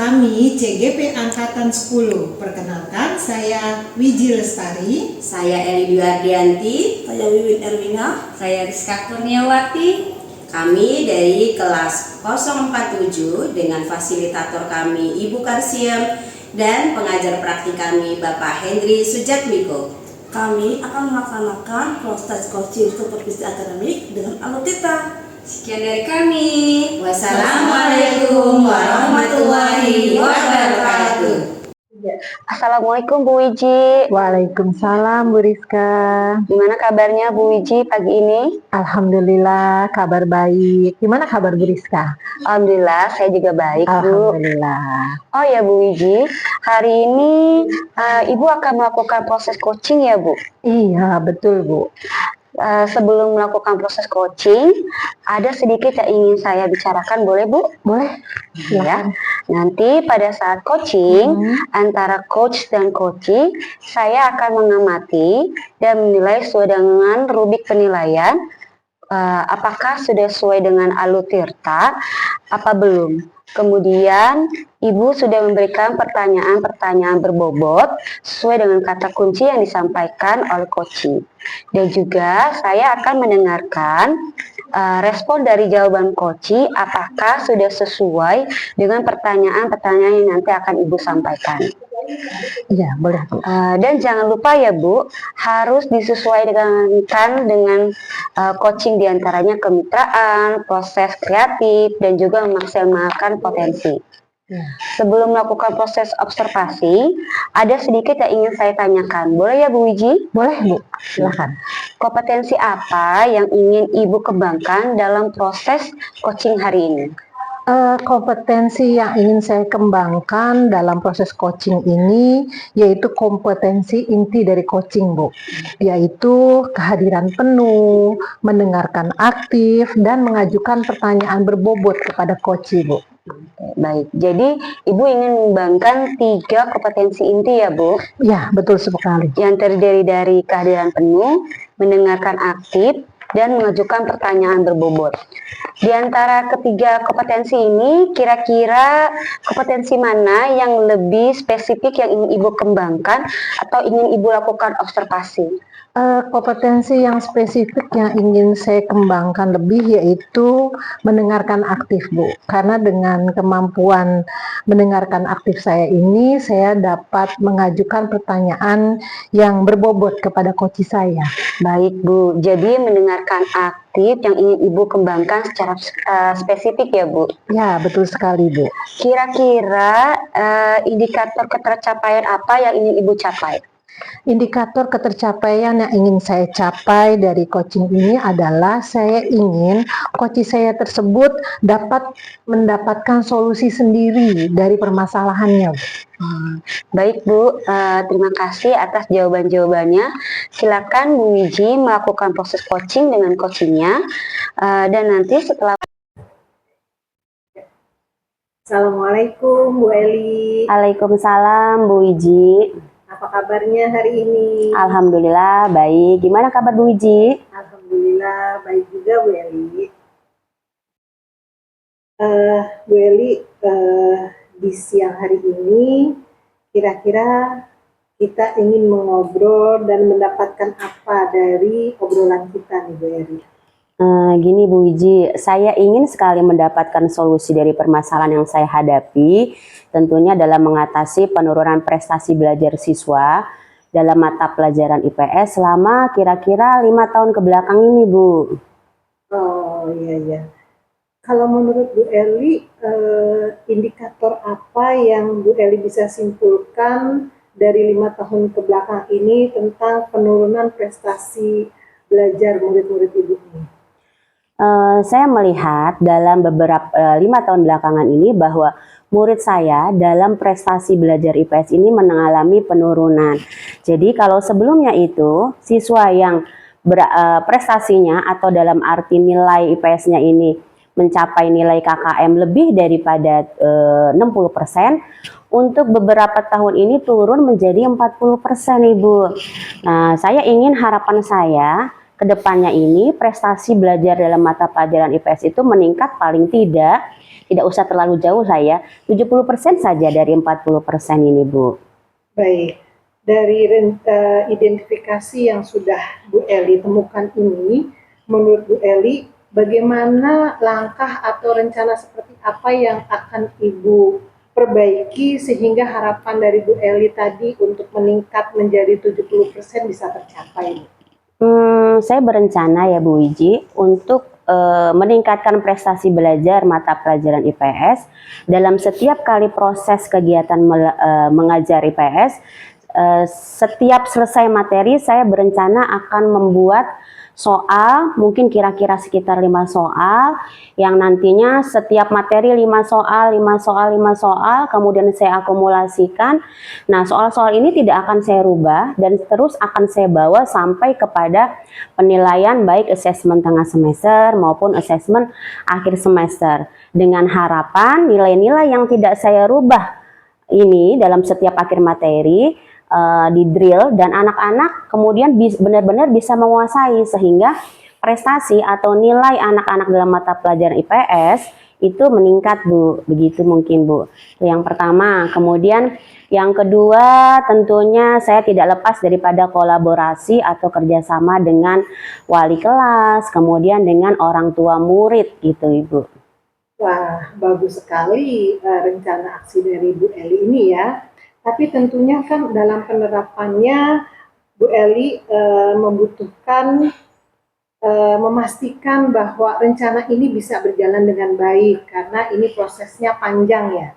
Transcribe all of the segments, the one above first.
kami CGP Angkatan 10. Perkenalkan, saya Wiji Lestari. Saya Eli Dwi Ardianti. Saya Wiwin Erwina. Saya Rizka Kurniawati. Kami dari kelas 047 dengan fasilitator kami Ibu Karsiem dan pengajar praktik kami Bapak Hendri Sujatmiko. Kami akan melaksanakan proses coaching supervisi akademik dengan alutita. Sekian dari kami. Wassalamualaikum warahmatullahi wabarakatuh. Assalamualaikum Bu Wiji. Waalaikumsalam Bu Rizka. Gimana kabarnya Bu Wiji pagi ini? Alhamdulillah kabar baik. Gimana kabar Bu Rizka? Alhamdulillah saya juga baik Bu. Alhamdulillah. Oh ya Bu Wiji, hari ini Ibu akan melakukan proses coaching ya Bu? Iya betul Bu. Sebelum melakukan proses coaching, ada sedikit yang ingin saya bicarakan, boleh Bu? Boleh. Ya. Nanti pada saat coaching antara coach dan coachee, saya akan mengamati dan menilai sesuai dengan rubrik penilaian apakah sudah sesuai dengan alutirta apa belum. Kemudian Ibu sudah memberikan pertanyaan-pertanyaan berbobot sesuai dengan kata kunci yang disampaikan oleh coachee. Dan juga saya akan mendengarkan respon dari jawaban coachee apakah sudah sesuai dengan pertanyaan-pertanyaan yang nanti akan Ibu sampaikan. Iya boleh Bu. Dan jangan lupa ya Bu, harus disesuaikan dengan coaching diantaranya kemitraan, proses kreatif, dan juga memaksimalkan potensi. Ya. Sebelum melakukan proses observasi, ada sedikit yang ingin saya tanyakan. Boleh ya Bu Wiji? Boleh Bu, silakan. Kompetensi apa yang ingin Ibu kembangkan dalam proses coaching hari ini? Kompetensi yang ingin saya kembangkan dalam proses coaching ini yaitu kompetensi inti dari coaching Bu, yaitu kehadiran penuh, mendengarkan aktif, dan mengajukan pertanyaan berbobot kepada coachee Bu. Baik, jadi Ibu ingin mengembangkan 3 kompetensi inti ya Bu? Ya, betul sekali. Yang terdiri dari kehadiran penuh, mendengarkan aktif, dan mengajukan pertanyaan berbobot. Di antara ketiga kompetensi ini, kira-kira kompetensi mana yang lebih spesifik yang ingin Ibu kembangkan atau ingin Ibu lakukan observasi? Kompetensi yang spesifik yang ingin saya kembangkan lebih yaitu mendengarkan aktif Bu, karena dengan kemampuan mendengarkan aktif saya ini saya dapat mengajukan pertanyaan yang berbobot kepada coachee saya. Baik Bu, jadi mendengarkan aktif yang ingin Ibu kembangkan secara spesifik ya Bu? Ya betul sekali Bu. Kira-kira indikator ketercapaian apa yang ingin Ibu capai? Indikator ketercapaian yang ingin saya capai dari coaching ini adalah saya ingin coachee saya tersebut dapat mendapatkan solusi sendiri dari permasalahannya. Baik Bu, terima kasih atas jawaban-jawabannya. Silakan Bu Wiji melakukan proses coaching dengan coachingnya, dan nanti setelah. Assalamualaikum Bu Eli. Waalaikumsalam Bu Wiji. Apa kabarnya hari ini? Alhamdulillah baik. Gimana kabar Bu Wiji? Alhamdulillah baik juga Bu Eli. Bu Eli, di siang hari ini kira-kira kita ingin mengobrol dan mendapatkan apa dari obrolan kita nih Bu Eli? Gini Bu Wiji, saya ingin sekali mendapatkan solusi dari permasalahan yang saya hadapi, tentunya dalam mengatasi penurunan prestasi belajar siswa dalam mata pelajaran IPS selama kira-kira 5 tahun ke belakang ini Bu. Oh iya. Kalau menurut Bu Eli, indikator apa yang Bu Eli bisa simpulkan dari 5 tahun ke belakang ini tentang penurunan prestasi belajar murid-murid Ibu ini? Saya melihat dalam beberapa 5 tahun belakangan ini bahwa murid saya dalam prestasi belajar IPS ini mengalami penurunan. Jadi kalau sebelumnya itu siswa yang prestasinya atau dalam arti nilai IPS-nya ini mencapai nilai KKM lebih daripada 60%, untuk beberapa tahun ini turun menjadi 40% Ibu. Nah, saya ingin harapan saya kedepannya ini prestasi belajar dalam mata pelajaran IPS itu meningkat paling tidak tidak usah terlalu jauh lah ya, 70% saja dari 40% ini Bu. Baik, dari identifikasi yang sudah Bu Eli temukan ini, menurut Bu Eli, bagaimana langkah atau rencana seperti apa yang akan Ibu perbaiki sehingga harapan dari Bu Eli tadi untuk meningkat menjadi 70% bisa tercapai? Saya berencana ya Bu Wiji untuk meningkatkan prestasi belajar mata pelajaran IPS dalam setiap kali proses kegiatan mengajar IPS. Setiap selesai materi saya berencana akan membuat soal, mungkin kira-kira sekitar 5 soal, yang nantinya setiap materi 5 soal, 5 soal, 5 soal, kemudian saya akumulasikan. Nah, soal-soal ini tidak akan saya rubah dan terus akan saya bawa sampai kepada penilaian baik asesmen tengah semester maupun asesmen akhir semester. Dengan harapan nilai-nilai yang tidak saya rubah ini dalam setiap akhir materi di drill dan anak-anak kemudian benar-benar bisa menguasai sehingga prestasi atau nilai anak-anak dalam mata pelajaran IPS itu meningkat Bu, begitu mungkin Bu. Itu yang pertama. Kemudian yang kedua tentunya saya tidak lepas daripada kolaborasi atau kerjasama dengan wali kelas, kemudian dengan orang tua murid gitu Ibu. Wah, bagus sekali rencana aksi dari Bu Eli ini ya. Tapi tentunya kan dalam penerapannya Bu Eli membutuhkan memastikan bahwa rencana ini bisa berjalan dengan baik karena ini prosesnya panjang ya.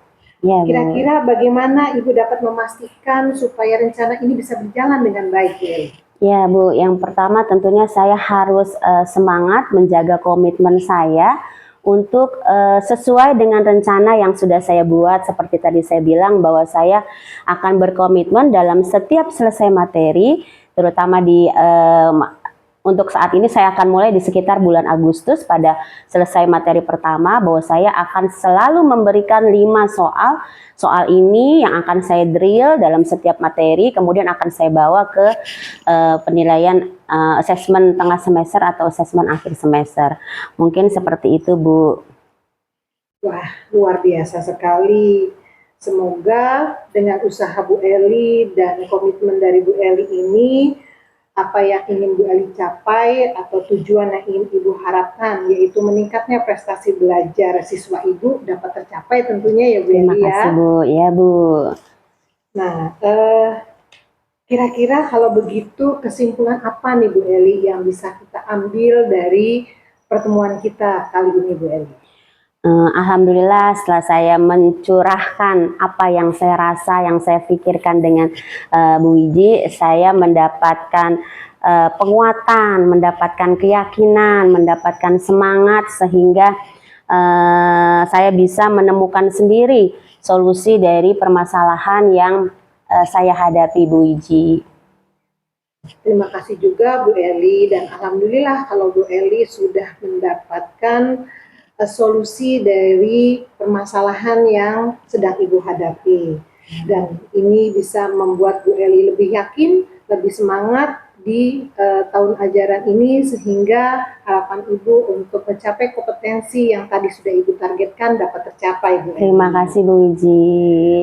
Ya, Bu. Kira-kira bagaimana Ibu dapat memastikan supaya rencana ini bisa berjalan dengan baik, Bu Eli? Ya Bu, yang pertama tentunya saya harus semangat menjaga komitmen saya untuk sesuai dengan rencana yang sudah saya buat. Seperti tadi saya bilang bahwa saya akan berkomitmen dalam setiap selesai materi, terutama di untuk saat ini saya akan mulai di sekitar bulan Agustus pada selesai materi pertama, bahwa saya akan selalu memberikan 5 soal. Soal ini yang akan saya drill dalam setiap materi, kemudian akan saya bawa ke penilaian asesmen tengah semester atau asesmen akhir semester. Mungkin seperti itu Bu. Wah, luar biasa sekali. Semoga dengan usaha Bu Eli dan komitmen dari Bu Eli ini, apa yang ingin Bu Eli capai atau tujuan yang ingin Ibu harapkan, yaitu meningkatnya prestasi belajar siswa Ibu dapat tercapai tentunya ya Bu Terima Eli ya. kasih Bu, ya Bu. Nah, kira-kira kalau begitu kesimpulan apa nih Bu Eli yang bisa kita ambil dari pertemuan kita kali ini Bu Eli? Alhamdulillah setelah saya mencurahkan apa yang saya rasa, yang saya pikirkan dengan Bu Wiji, saya mendapatkan penguatan, mendapatkan keyakinan, mendapatkan semangat sehingga saya bisa menemukan sendiri solusi dari permasalahan yang saya hadapi Bu Wiji. Terima kasih juga Bu Eli dan alhamdulillah kalau Bu Eli sudah mendapatkan solusi dari permasalahan yang sedang Ibu hadapi. Dan ini bisa membuat Bu Eli lebih yakin, lebih semangat di tahun ajaran ini sehingga harapan Ibu untuk mencapai kompetensi yang tadi sudah Ibu targetkan dapat tercapai Bu Eli. Terima kasih Bu Wiji.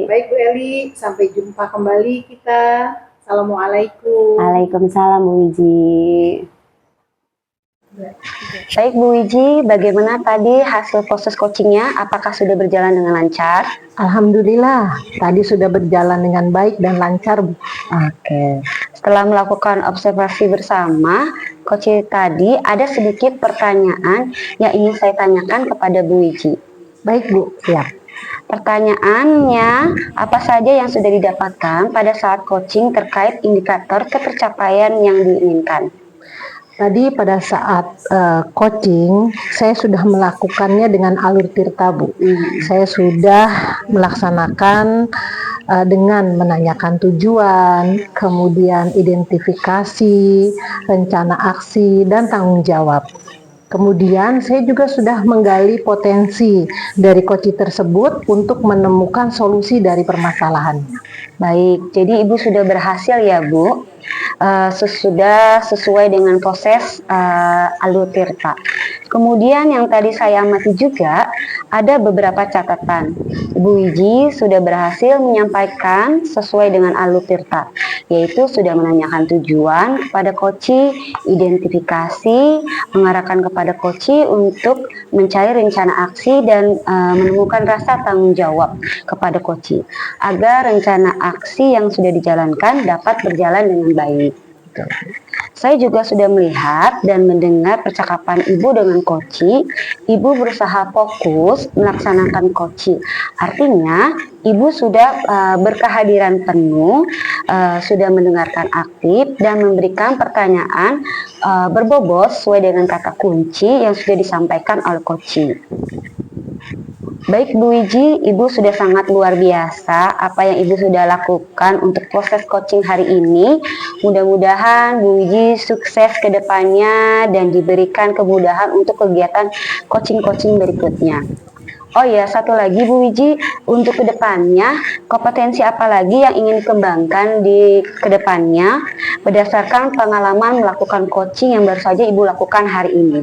Baik Bu Eli, sampai jumpa kembali kita. Assalamualaikum. Waalaikumsalam Bu Wiji. Baik Bu Wiji, bagaimana tadi hasil proses coachingnya? Apakah sudah berjalan dengan lancar? Alhamdulillah, tadi sudah berjalan dengan baik dan lancar. Oke. Setelah melakukan observasi bersama, coach tadi ada sedikit pertanyaan yang ingin saya tanyakan kepada Bu Wiji. Baik Bu, siap. Pertanyaannya, apa saja yang sudah didapatkan pada saat coaching terkait indikator ketercapaian yang diinginkan? Tadi pada saat coaching, saya sudah melakukannya dengan alur tirta Bu. Saya sudah melaksanakan dengan menanyakan tujuan, kemudian identifikasi, rencana aksi, dan tanggung jawab. Kemudian saya juga sudah menggali potensi dari coaching tersebut untuk menemukan solusi dari permasalahannya. Baik, jadi Ibu sudah berhasil ya Bu, sudah sesuai dengan proses alur tirta. Kemudian yang tadi saya amati juga ada beberapa catatan. Ibu Wiji sudah berhasil menyampaikan sesuai dengan Alur Tirta, yaitu sudah menanyakan tujuan kepada Koci, identifikasi, mengarahkan kepada Koci untuk mencari rencana aksi dan menemukan rasa tanggung jawab kepada Koci agar rencana aksi yang sudah dijalankan dapat berjalan dengan baik. Saya juga sudah melihat dan mendengar percakapan Ibu dengan Koci. Ibu berusaha fokus melaksanakan Koci. Artinya, Ibu sudah berkehadiran penuh, sudah mendengarkan aktif dan memberikan pertanyaan berbobot sesuai dengan kata kunci yang sudah disampaikan oleh Koci. Baik Bu Wiji, Ibu sudah sangat luar biasa apa yang Ibu sudah lakukan untuk proses coaching hari ini. Mudah-mudahan Bu Wiji sukses ke depannya dan diberikan kemudahan untuk kegiatan coaching-coaching berikutnya. Oh ya, satu lagi Bu Wiji, untuk kedepannya kompetensi apa lagi yang ingin dikembangkan di kedepannya berdasarkan pengalaman melakukan coaching yang baru saja Ibu lakukan hari ini?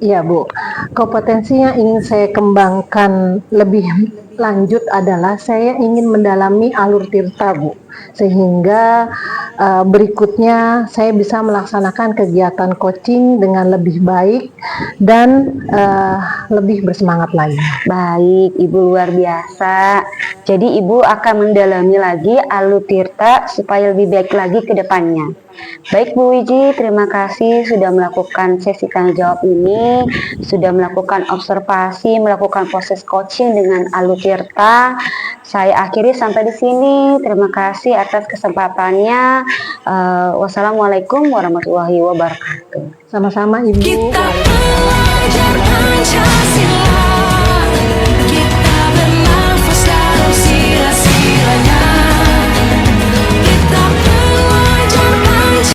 Iya Bu, kompetensi yang ingin saya kembangkan lebih lanjut adalah saya ingin mendalami Alur Tirta Bu, sehingga berikutnya saya bisa melaksanakan kegiatan coaching dengan lebih baik dan lebih bersemangat lagi. Baik, Ibu luar biasa. Jadi Ibu akan mendalami lagi Alur Tirta supaya lebih baik lagi ke depannya. Baik Bu Wiji, terima kasih sudah melakukan sesi tanya jawab ini, sudah melakukan observasi, melakukan proses coaching dengan Alur Tirta. Saya akhiri sampai di sini. Terima kasih atas kesempatannya. Wassalamualaikum warahmatullahi wabarakatuh. Sama-sama Ibu. Kita pelajar Pancasila.